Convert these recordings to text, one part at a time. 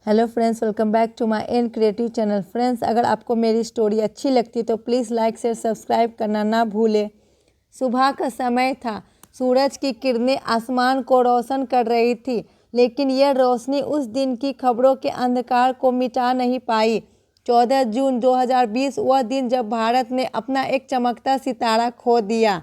Hello friends, welcome back to my N creative channel. Friends, अगर आपको मेरी story अच्छी लगती तो प्लीज़ लाइक शेयर सब्सक्राइब करना ना भूलें। सुबह का समय था। सूरज की किरणें आसमान को रोशन कर रही थी, लेकिन यह रोशनी उस दिन की खबरों के अंधकार को मिटा नहीं पाई। 14 जून 2020 वह दिन जब भारत ने अपना एक चमकता सितारा खो दिया।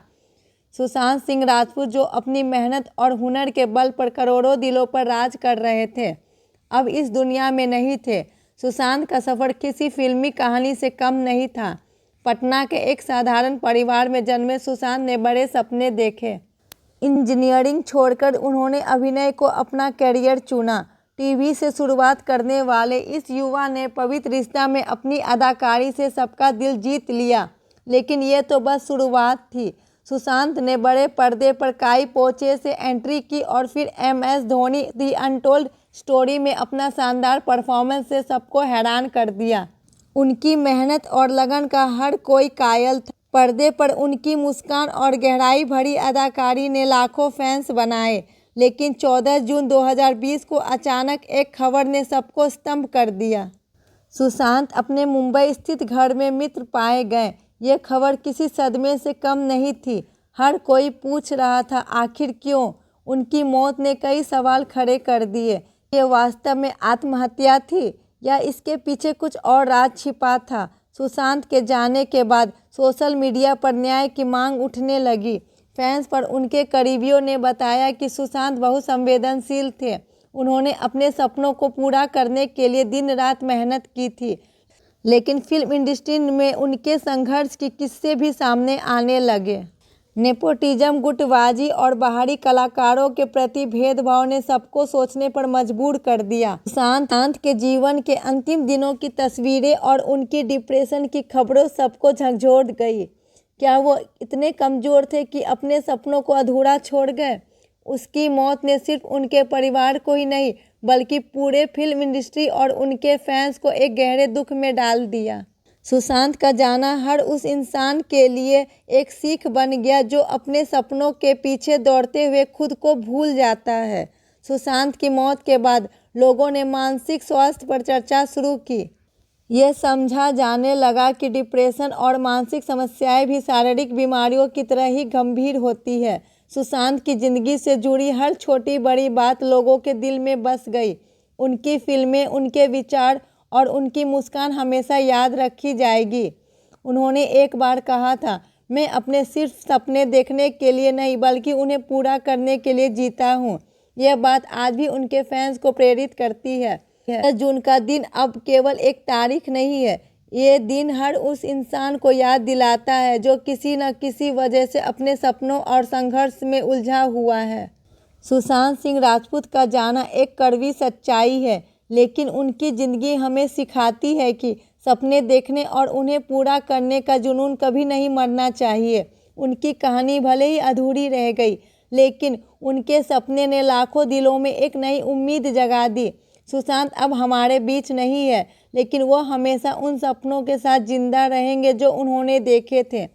सुशांत सिंह राजपूत, जो अपनी मेहनत और हुनर के बल पर करोड़ों दिलों पर राज कर रहे थे, अब इस दुनिया में नहीं थे। सुशांत का सफ़र किसी फिल्मी कहानी से कम नहीं था। पटना के एक साधारण परिवार में जन्मे सुशांत ने बड़े सपने देखे। इंजीनियरिंग छोड़कर उन्होंने अभिनय को अपना करियर चुना। टीवी से शुरुआत करने वाले इस युवा ने पवित्र रिश्ता में अपनी अदाकारी से सबका दिल जीत लिया। लेकिन ये तो बस शुरुआत थी। सुशांत ने बड़े पर्दे पर काई पोचे से एंट्री की और फिर MS Dhoni the untold story में अपना शानदार परफॉर्मेंस से सबको हैरान कर दिया। उनकी मेहनत और लगन का हर कोई कायल था। पर्दे पर उनकी मुस्कान और गहराई भरी अदाकारी ने लाखों फैंस बनाए। लेकिन 14 जून 2020 को अचानक एक खबर ने सबको स्तंभ कर दिया। सुशांत अपने मुंबई स्थित घर में मृत पाए गए। ये खबर किसी सदमे से कम नहीं थी। हर कोई पूछ रहा था, आखिर क्यों? उनकी मौत ने कई सवाल खड़े कर दिए। ये वास्तव में आत्महत्या थी या इसके पीछे कुछ और राज छिपा था? सुशांत के जाने के बाद सोशल मीडिया पर न्याय की मांग उठने लगी। फैंस पर उनके करीबियों ने बताया कि सुशांत बहुत संवेदनशील थे। उन्होंने अपने सपनों को पूरा करने के लिए दिन रात मेहनत की थी। लेकिन फिल्म इंडस्ट्री में उनके संघर्ष के किस्से भी सामने आने लगे। नेपोटिज्म, गुटबाजी और बाहरी कलाकारों के प्रति भेदभाव ने सबको सोचने पर मजबूर कर दिया। सुशांत के जीवन के अंतिम दिनों की तस्वीरें और उनकी डिप्रेशन की खबरों सबको झकझोर गई। क्या वो इतने कमज़ोर थे कि अपने सपनों को अधूरा छोड़ गए? उसकी मौत ने सिर्फ उनके परिवार को ही नहीं, बल्कि पूरे फिल्म इंडस्ट्री और उनके फैंस को एक गहरे दुख में डाल दिया। सुशांत का जाना हर उस इंसान के लिए एक सीख बन गया जो अपने सपनों के पीछे दौड़ते हुए खुद को भूल जाता है। सुशांत की मौत के बाद लोगों ने मानसिक स्वास्थ्य पर चर्चा शुरू की। यह समझा जाने लगा कि डिप्रेशन और मानसिक समस्याएं भी शारीरिक बीमारियों की तरह ही गंभीर होती है। सुशांत की ज़िंदगी से जुड़ी हर छोटी बड़ी बात लोगों के दिल में बस गई। उनकी फिल्में, उनके विचार और उनकी मुस्कान हमेशा याद रखी जाएगी। उन्होंने एक बार कहा था, मैं अपने सिर्फ सपने देखने के लिए नहीं, बल्कि उन्हें पूरा करने के लिए जीता हूँ। यह बात आज भी उनके फैंस को प्रेरित करती है। 14 जून का दिन अब केवल एक तारीख नहीं है। ये दिन हर उस इंसान को याद दिलाता है जो किसी न किसी वजह से अपने सपनों और संघर्ष में उलझा हुआ है। सुशांत सिंह राजपूत का जाना एक कड़वी सच्चाई है, लेकिन उनकी ज़िंदगी हमें सिखाती है कि सपने देखने और उन्हें पूरा करने का जुनून कभी नहीं मरना चाहिए। उनकी कहानी भले ही अधूरी रह गई, लेकिन उनके सपने ने लाखों दिलों में एक नई उम्मीद जगा दी। सुशांत अब हमारे बीच नहीं है, लेकिन वो हमेशा उन सपनों के साथ जिंदा रहेंगे जो उन्होंने देखे थे।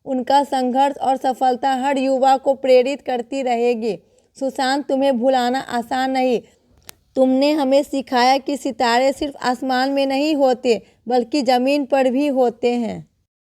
उनका संघर्ष और सफलता हर युवा को प्रेरित करती रहेगी। सुशांत, तुम्हें भुलाना आसान नहीं। तुमने हमें सिखाया कि सितारे सिर्फ आसमान में नहीं होते, बल्कि ज़मीन पर भी होते हैं।